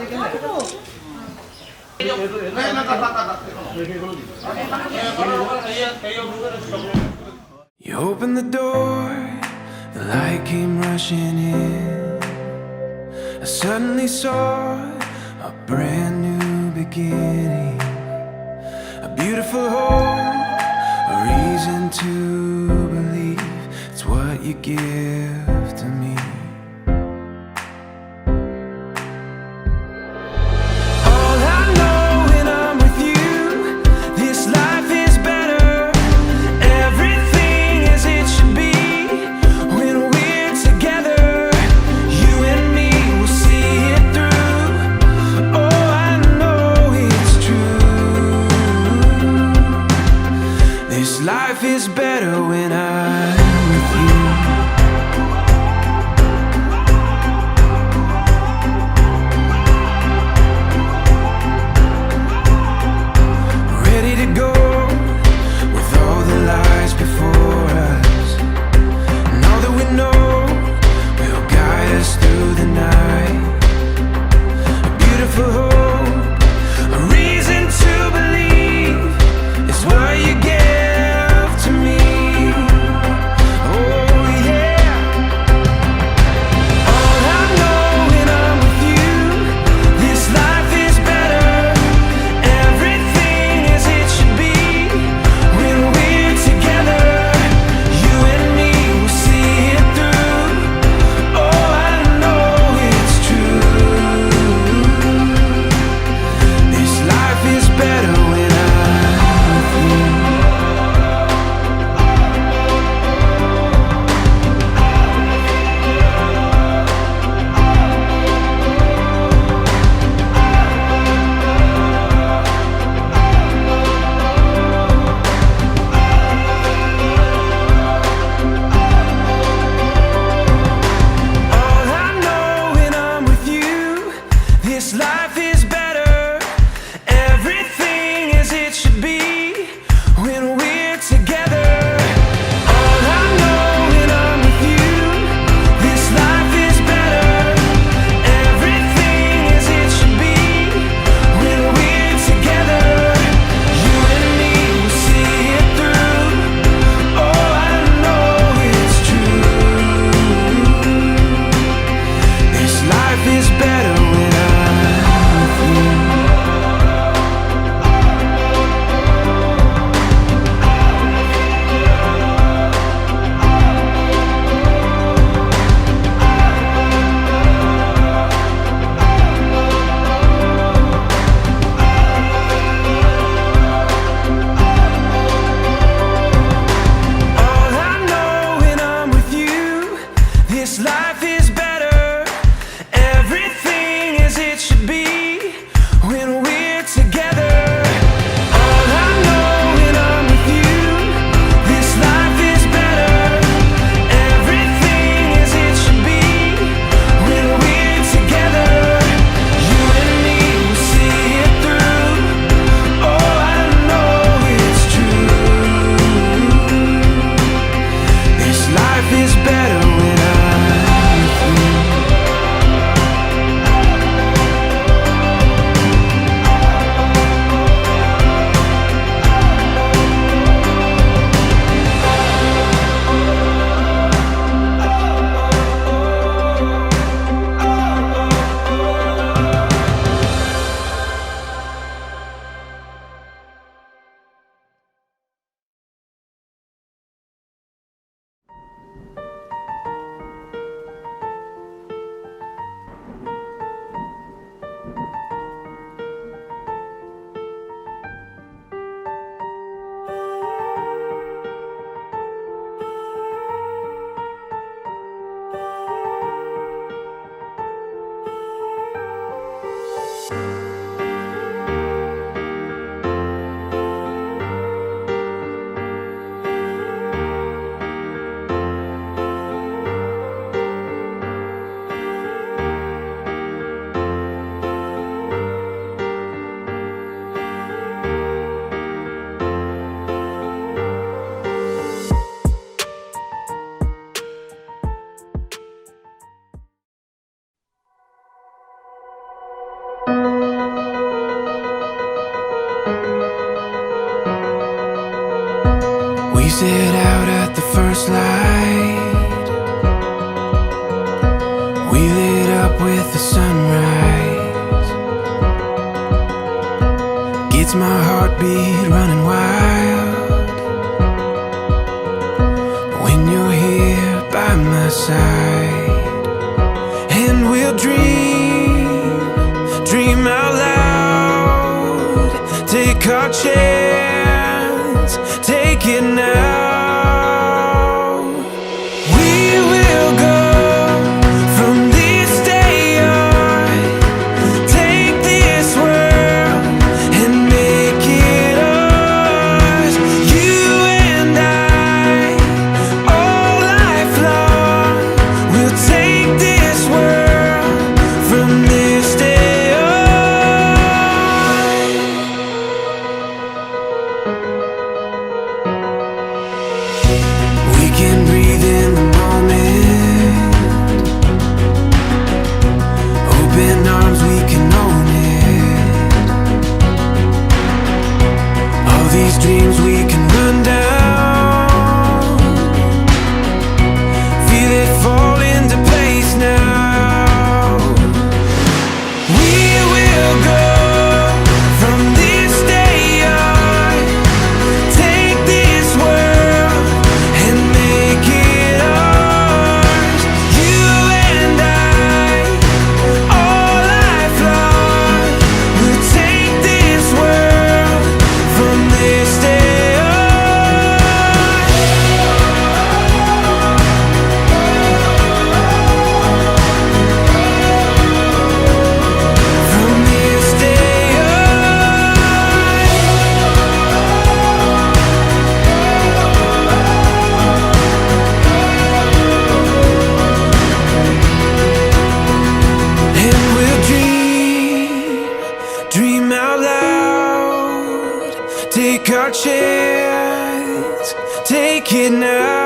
You opened the door, the light came rushing in. I suddenly saw a brand new beginning, a beautiful hope, a reason to believe. It's what you give to me. All I know when I'm with you, this life is better. Everything as it should be. When we're together, you and me will see it through. Oh, I know it's true. This life is better when I'm with you. Ready to go with all the lies before us, and all that we know will guide us through the night. A beautiful hope, a reason to believe is what you give to me. set out at the first light. We lit up with the sunrise. Gets my heartbeat running wild when you're here by my side. And we'll dream out loud. Take our chance, take it now. We will go from this day on. Take this world and make it ours. You and I, all life long. We'll take this world from this day on. We can breathe in the moment. Open arms, we can own it. All these dreams we can run down. Feel it fall into place now. We will go from this day on. Take this world and make it ours. You and I, all life long. We'll take this world from this day on. From this day on. And we'll dream out loud. Take our chance, take it now.